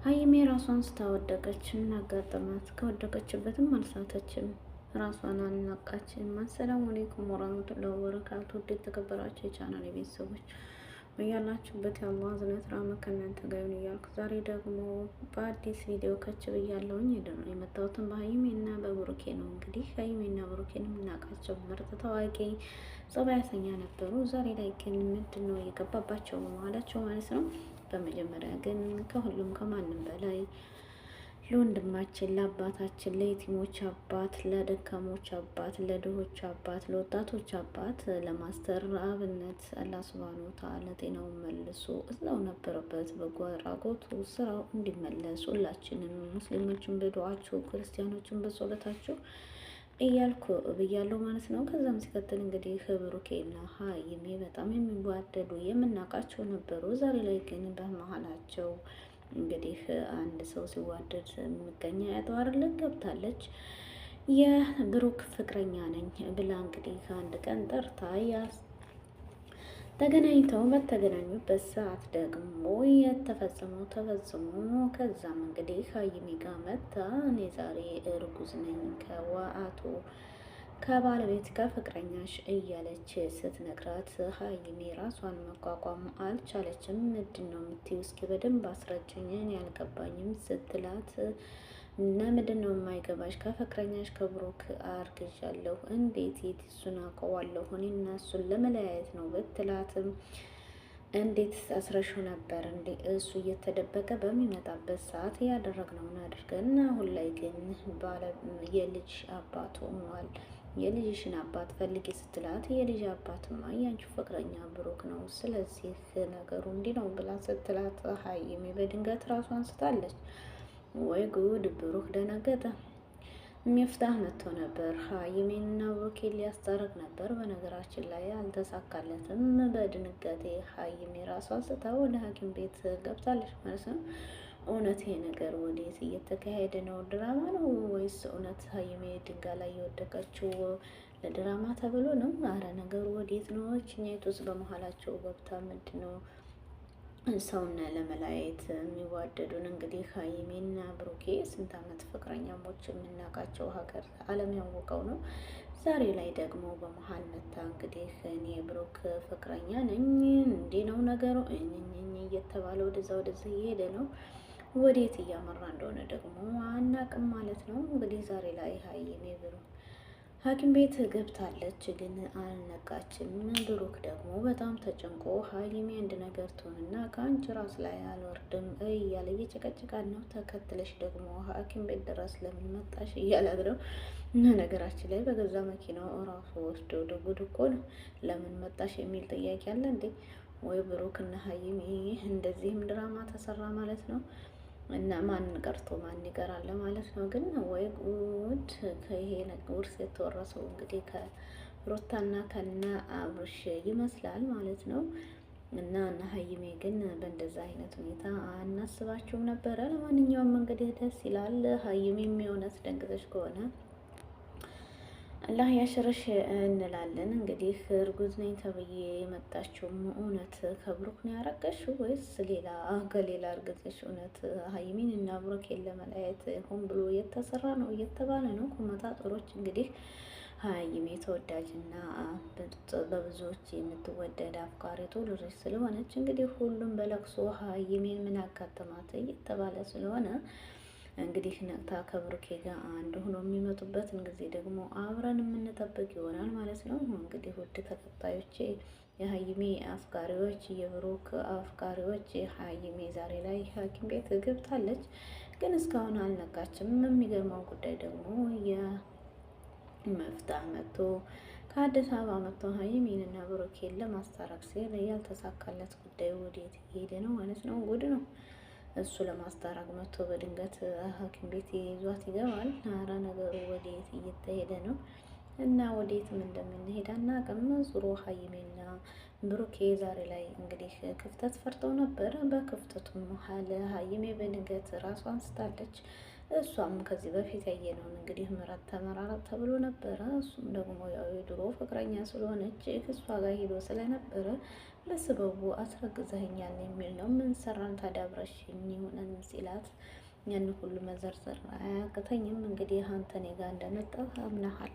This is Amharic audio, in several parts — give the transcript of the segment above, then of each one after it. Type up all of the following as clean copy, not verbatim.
ሀይሜ ራሷን ስታወደቀች ምን አጋጠማት? ከወደቀችበትም አልሳተችም። ራሷን አልናቃችም። አሰላሙ አለይኩም ወራህመቱላሂ ወበረካቱ። ውድ የተከበራችሁ የቻናል ቤተሰቦች በያላችሁበት የአላህ እዝነት ራህመት ከእናንተ ጋር ይሁን እያልኩ ዛሬ ደግሞ በአዲስ ቪዲዮ ከች ብያለሁኝ። የመጣሁትን በሀይሜና በብሩኬ ነው። እንግዲህ ሀይሜና ብሩኬን የምናውቃቸው ምርጥ ታዋቂ ጸባያተኛ ነበሩ። ዛሬ ላይ ግን ምንድን ነው የገባባቸው ማላቸው ማለት ነው። በመጀመሪያ ግን ከሁሉም ከማንም በላይ ለወንድማችን፣ ለአባታችን፣ ለየቲሞች አባት፣ ለደካሞች አባት፣ ለድሆች አባት፣ ለወጣቶች አባት ለማስተር አብነት አላህ ሱብሃነሁ ወተዓላ ጤናውን መልሶ እዛው ነበረበት በጎ አድራጎቱ ስራው እንዲመለስ ሁላችንም ሙስሊሞችን በዱዓችሁ ክርስቲያኖችን በጸሎታችሁ እያልኩ ብያለሁ ማለት ነው። ከዛም ሲቀጥል እንግዲህ ብሩኬና ሀይሜ በጣም የሚዋደዱ የምናውቃቸው ነበሩ። ዛሬ ላይ ግን በመሀላቸው እንግዲህ አንድ ሰው ሲዋደድ ምቀኛ ያተዋርለት ገብታለች። የብሩክ ፍቅረኛ ነኝ ብላ እንግዲህ አንድ ቀን ጠርታ ተገናኝተው በተገናኙበት ሰዓት ደግሞ የተፈጸመው ተፈጽሞ ከዛም እንግዲህ ሀይሚ ጋር መታ እኔ ዛሬ እርጉዝ ነኝ ከዋአቶ ከባለቤት ከፍቅረኛሽ እያለች ስትነግራት ሀይሚ ራሷን መቋቋም አልቻለችም። ምንድን ነው የምትይው? እስኪ በደንብ አስረጅኝን ያልገባኝም ስትላት ለምንድን ነው የማይገባሽ? ከፍቅረኛሽ ከብሩክ አርግዣለሁ። እንዴት የት እሱን አውቀዋለሁ እኔ እና እሱን ለመለያየት ነው ብትላትም እንዴት አስረሹ ነበር እንዴ? እሱ እየተደበቀ በሚመጣበት ሰዓት ያደረግነውን አድርገን አሁን ላይ ግን የልጅ አባቱ ሆኗል። የልጅሽን አባት ፈልጊ ስትላት የልጅ አባትማ ያንቺ ፍቅረኛ ብሩክ ነው፣ ስለዚህ ነገሩ እንዲህ ነው ብላ ስትላት ሀይሚ በድንገት ራሷን አንስታለች። ወይ ጉድ! ብሩክ ደነገጠ። ሚፍታህ መጥቶ ነበር ሀይሜንና ብሩኬን ሊያስታርቅ ነበር። በነገራችን ላይ አልተሳካለትም። በድንጋጤ ሀይሜ ራሷን ስታ ወደ ሐኪም ቤት ገብታለች ማለት ነው። እውነት ይሄ ነገር ወዴት እየተካሄደ ነው? ድራማ ነው ወይስ እውነት ሀይሜ ድንጋይ ላይ የወደቀችው ለድራማ ተብሎ ነው? አረ ነገሩ ወዴት ነው? እችኛይቱስ በመሀላቸው ገብታ ምንድን ነው ሰውና ለመለያየት የሚዋደዱን? እንግዲህ ሀይሜና ብሩኬ ስንት ዓመት ፍቅረኛሞች የምናውቃቸው ሀገር ዓለም ያወቀው ነው። ዛሬ ላይ ደግሞ በመሀል መታ እንግዲህ እኔ ብሩክ ፍቅረኛ ነኝ እንዲህ ነው ነገሩ እኝኝኝ እየተባለ ወደዛ እየሄደ ነው። ወዴት እያመራ እንደሆነ ደግሞ አናቅም ማለት ነው። እንግዲህ ዛሬ ላይ ሀይሜ ብሩክ ሐኪም ቤት ገብታለች፣ ግን አልነቃችም። ብሩክ ደግሞ በጣም ተጨንቆ ሀይሜ አንድ ነገር ትሆንና ከአንቺ ራስ ላይ አልወርድም እያለ እየጨቀጭቃት ነው። ተከትለሽ ደግሞ ሐኪም ቤት ድረስ ለምን መጣሽ እያላት ነው። ነገራችን ላይ በገዛ መኪናው ራሱ ወስዶ ጉድ እኮ ነው። ለምን መጣሽ የሚል ጥያቄ አለ እንዴ? ወይ ብሩክ እና ሀይሜ እንደዚህም ድራማ ተሰራ ማለት ነው። እና ማን ቀርቶ ማን ይቀራል ማለት ነው። ግን ወይ ጉድ! ከይሄ ውርስ የተወረሰው እንግዲህ ከሩታና ከነ አብርሽ ይመስላል ማለት ነው። እና ሀይሜ ግን በእንደዛ አይነት ሁኔታ አናስባችሁም ነበረ። ለማንኛውም እንግዲህ ደስ ይላል። ሀይሜም የእውነት ደንግጠሽ ከሆነ አላህ ያሽርሽ እንላለን። እንግዲህ እርጉዝ ነኝ ተብዬ የመጣችውም እውነት ከብሩክ ነው ያረገሽው ወይስ ሌላ ከሌላ እርግዝሽ? እውነት ሀይሚን እና ብሩኬን ለመለያየት ሆን ብሎ የተሰራ ነው እየተባለ ነው። ኮመንታተሮች እንግዲህ ሀይሚ ተወዳጅና በብዙዎች የምትወደድ አፍቃሪ ቶሎሬች ስለሆነች እንግዲህ ሁሉም በለቅሶ ሀይሚን ምን አጋጠማት እየተባለ ስለሆነ እንግዲህ ነቅታ ከብሩኬ ጋር አንድ ሆኖ የሚመጡበትን ጊዜ ደግሞ አብረን የምንጠብቅ ይሆናል ማለት ነው። እንግዲህ ውድ ተከታዮቼ የሀይሜ አፍቃሪዎች፣ የብሩክ አፍቃሪዎች ሀይሜ ዛሬ ላይ ሐኪም ቤት ገብታለች፣ ግን እስካሁን አልነቃችም። የሚገርመው ጉዳይ ደግሞ የመፍታህ መጥቶ ከአዲስ አበባ መጥቶ ሀይሜንና ብሩኬን ለማስታረቅ ሲል ያልተሳካለት ጉዳይ ወዴት ሄደ ነው ማለት ነው። ጉድ ነው። እሱ ለማስታረቅ መጥቶ በድንገት ሐኪም ቤት ይዟት ይገባል። አረ ነገሩ ወዴት እየተሄደ ነው? እና ወዴትም እንደምንሄድ አናውቅም። ዙሮ ሀይሜና ብሩኬ ዛሬ ላይ እንግዲህ ክፍተት ፈርተው ነበር። በክፍተቱም መሀል ሀይሜ በድንገት ራሷን ስታለች። እሷም ከዚህ በፊት ያየነውን እንግዲህ ምራት ተመራራት ተብሎ ነበረ። እሱም ደግሞ ያው የድሮ ፍቅረኛ ስለሆነች ከእሷ ጋር ሄዶ ስለነበረ በስበቡ አስረግዘኸኛል የሚል ነው። ምን ሰራን ታዲያ አብረሽኝ የሆነን ሲላት ያን ሁሉ መዘርዘር አያቅተኝም። እንግዲህ አንተ እኔ ጋር እንደመጣህ አምናሃል።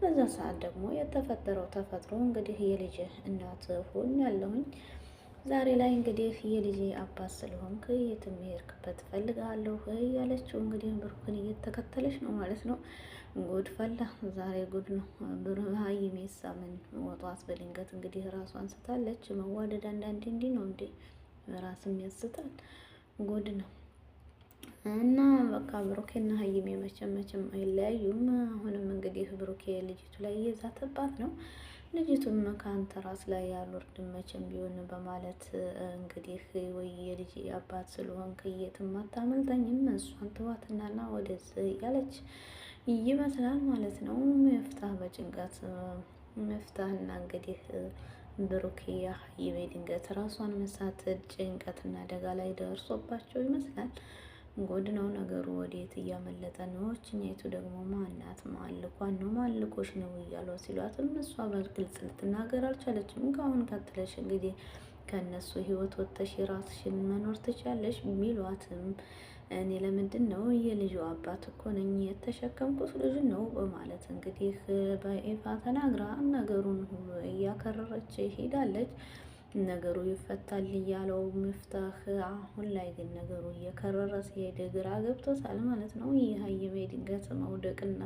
በዛ ሰዓት ደግሞ የተፈጠረው ተፈጥሮ እንግዲህ የልጅ እናት ሆን ያለሁኝ ዛሬ ላይ እንግዲህ የልጅ አባት ስለሆንክ የትም የሄድክበት እፈልግሃለሁ እያለችው እንግዲህ ብሩክን እየተከተለች ነው ማለት ነው። ጉድ ፈላ ዛሬ ጉድ ነው። ሀይሚ ሳምን ወጧት በድንገት እንግዲህ ራሷን ስታለች። መዋደድ አንዳንዴ እንዲህ ነው እንዴ ራስም ያስታል። ጉድ ነው። እና በቃ ብሩኬና ሀይሚ መቼም አይለያዩም። አሁንም እንግዲህ ብሩኬ ልጅቱ ላይ እየዛተባት ነው። ልጅቱም ከአንተ ራስ ላይ አልወርድም መቼም ቢሆን በማለት እንግዲህ ወይ የልጅ አባት ስለሆንክ የትም አታመልጠኝም፣ እሷን ተዋትናና ወደዚህ እያለች ይመስላል ማለት ነው። መፍታህ በጭንቀት መፍታህና እንግዲህ ብሩኬ ሀይሚ ድንገት ራሷን መሳት ጭንቀትና አደጋ ላይ ደርሶባቸው ይመስላል። ጉድ ነው ነገሩ። ወዴት እያመለጠ ነው? እችኛይቱ ደግሞ ማናት? ማልኳን ነው ማልኮች ነው እያሉ ሲሏትም እሷ በግልጽ ልትናገር አልቻለችም። ከአሁን ቀጥለሽ እንግዲህ ከእነሱ ህይወት ወጥተሽ የራስሽን መኖር ትችያለሽ ቢሏትም እኔ ለምንድን ነው የልጁ አባት እኮ ነኝ የተሸከምኩት ልጅ ነው በማለት እንግዲህ በይፋ ተናግራ ነገሩን ሁሉ እያከረረች ሄዳለች። ነገሩ ይፈታል እያለው መፍታህ አሁን ላይ ግን ነገሩ እየከረረ ሲሄድ ግራ ገብቶታል ማለት ነው። የሀይሜ ድንገት መውደቅና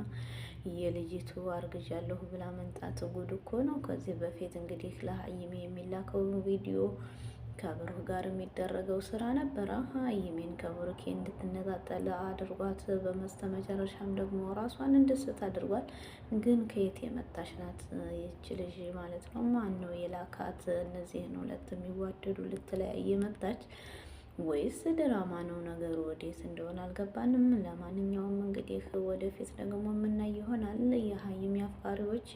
የልጅቱ አርግዣለሁ ብላ መንጣት ጉድ እኮ ነው። ከዚህ በፊት እንግዲህ ለሀይሜ የሚላከው ቪዲዮ ከብሩክ ጋር የሚደረገው ስራ ነበረ። ሀይሜን ከብሩኬ እንድትነጣጠል አድርጓት በመስተመጨረሻም ደግሞ ራሷን እንድስት አድርጓል። ግን ከየት የመጣች ናት ይች ልጅ ማለት ነው? ማን ነው የላካት? እነዚህን ሁለት የሚዋደዱ ልትለያየ መጣች ወይስ ድራማ ነው ነገሩ? ወዴት እንደሆነ አልገባንም። ለማንኛውም እንግዲህ ወደፊት ደግሞ የምናይ ይሆናል። የሀይሜ አፍቃሪዎች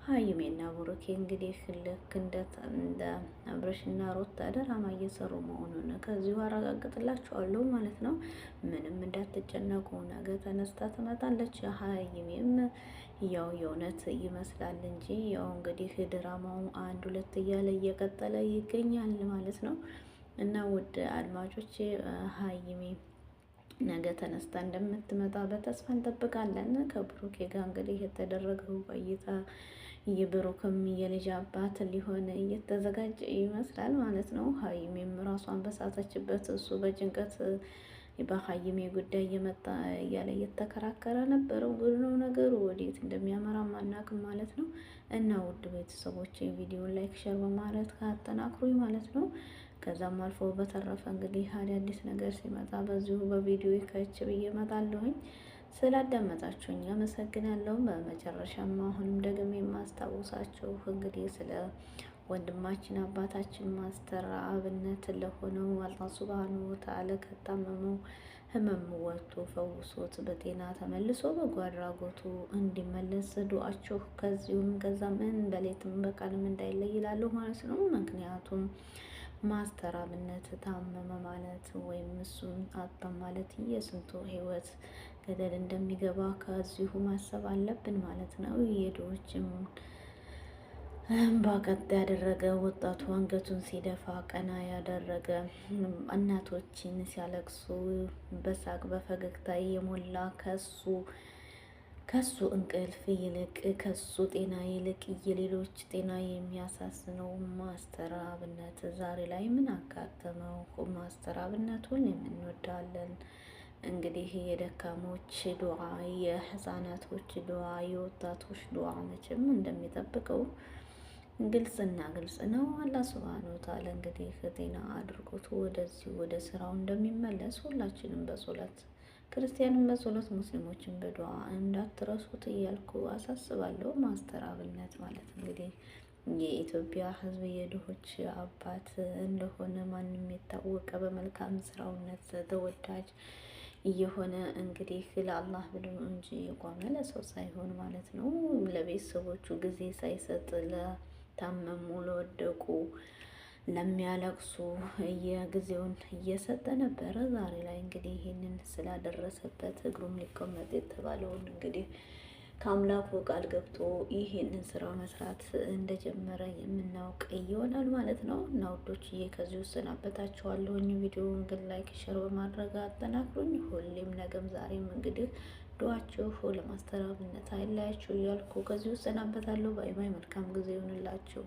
ሀይሜና ብሩኬ እንግዲህ ልክ እንደ አብረሽና ሩታ ድራማ እየሰሩ መሆኑን ከዚሁ አረጋግጥላችኋለሁ ማለት ነው። ምንም እንዳትጨነቁ፣ ነገ ተነስታ ትመጣለች። ሀይሜም ያው የእውነት ይመስላል እንጂ ያው እንግዲህ ድራማው አንድ ሁለት እያለ እየቀጠለ ይገኛል ማለት ነው። እና ውድ አድማጮች ሀይሜ ነገ ተነስታ እንደምትመጣ በተስፋ እንጠብቃለን። ከብሩኬ ጋር እንግዲህ የተደረገው ቆይታ የብሩክም የልጅ አባት ሊሆን እየተዘጋጀ ይመስላል ማለት ነው። ሀይሜም ራሷን በሳተችበት እሱ በጭንቀት በሀይሜ ጉዳይ እየመጣ እያለ እየተከራከረ ነበረው። ጉድ ነው ነገሩ፣ ወዴት እንደሚያመራ ማናቅም ማለት ነው። እና ውድ ቤተሰቦች ቪዲዮን ላይክ፣ ሸር በማለት ካጠናክሩኝ ማለት ነው። ከዛም አልፎ በተረፈ እንግዲህ አዳዲስ ነገር ሲመጣ በዚሁ በቪዲዮ ከች ብዬ እመጣለሁኝ። ስላዳመጣችሁኝ አመሰግናለሁ። በመጨረሻም አሁንም ደግሞ የማስታውሳችሁ እንግዲህ ስለ ወንድማችን አባታችን ማስተር አብነት ለሆነው አላህ ሱብሃነሁ ወተዓላ ከታመመው ህመም ወጥቶ ፈውሶት በጤና ተመልሶ በጎ አድራጎቱ እንዲመለስ ዱአችሁ ከዚሁም ከዛም በሌትም በቃልም እንዳይለይ ይላሉ ማለት ነው። ምክንያቱም ማስተር አብነት ታመመ ማለት ወይም እሱን አጣ ማለት የስንቱ ህይወት ገደል እንደሚገባ ከዚሁ ማሰብ አለብን ማለት ነው። የድሆችም ባቀጥ ያደረገ ወጣቱ አንገቱን ሲደፋ ቀና ያደረገ እናቶችን ሲያለቅሱ በሳቅ በፈገግታ የሞላ ከሱ እንቅልፍ ይልቅ ከሱ ጤና ይልቅ የሌሎች ጤና የሚያሳስነው ማስተር አብነት ዛሬ ላይ ምን አጋጠመው? ማስተር አብነቱን የምንወዳለን እንግዲህ የደካሞች ዱዓ፣ የህፃናቶች ዱዓ፣ የወጣቶች ዱዓ መቼም እንደሚጠብቀው ግልጽና ግልጽ ነው። አላህ ሱብሃነሁ ወተዓላ እንግዲህ ጤና አድርጎት ወደዚህ ወደ ስራው እንደሚመለስ ሁላችንም በጸሎት ክርስቲያንም በጸሎት ሙስሊሞችን በዱዓ እንዳትረሱት እያልኩ አሳስባለሁ። ማስተር አብነት ማለት እንግዲህ የኢትዮጵያ ሕዝብ የድሆች አባት እንደሆነ ማንም የታወቀ በመልካም ስራውነት ተወዳጅ እየሆነ እንግዲህ ለአላህ ብሎ እንጂ የቆመ ለሰው ሳይሆን ማለት ነው። ለቤተሰቦቹ ጊዜ ሳይሰጥ ለታመሙ፣ ለወደቁ፣ ለሚያለቅሱ የጊዜውን እየሰጠ ነበረ። ዛሬ ላይ እንግዲህ ይህንን ስላደረሰበት እግሩም ሊቆመጥ የተባለውን እንግዲህ ከአምላኩ ቃል ገብቶ ይሄንን ስራ መስራት እንደጀመረ የምናውቅ ይሆናል ማለት ነው። እና ውዶችዬ ከዚህ እሰናበታችኋለሁኝ። ቪዲዮውን ግን ላይክ፣ ሸር በማድረግ አጠናክሩኝ። ሁሌም ነገም ዛሬም እንግዲህ ዱዓችሁ ለማስተራብነት አይለያችሁ እያልኩ ከዚህ እሰናበታለሁ። ባይ ባይ። መልካም ጊዜ ይሁንላችሁ።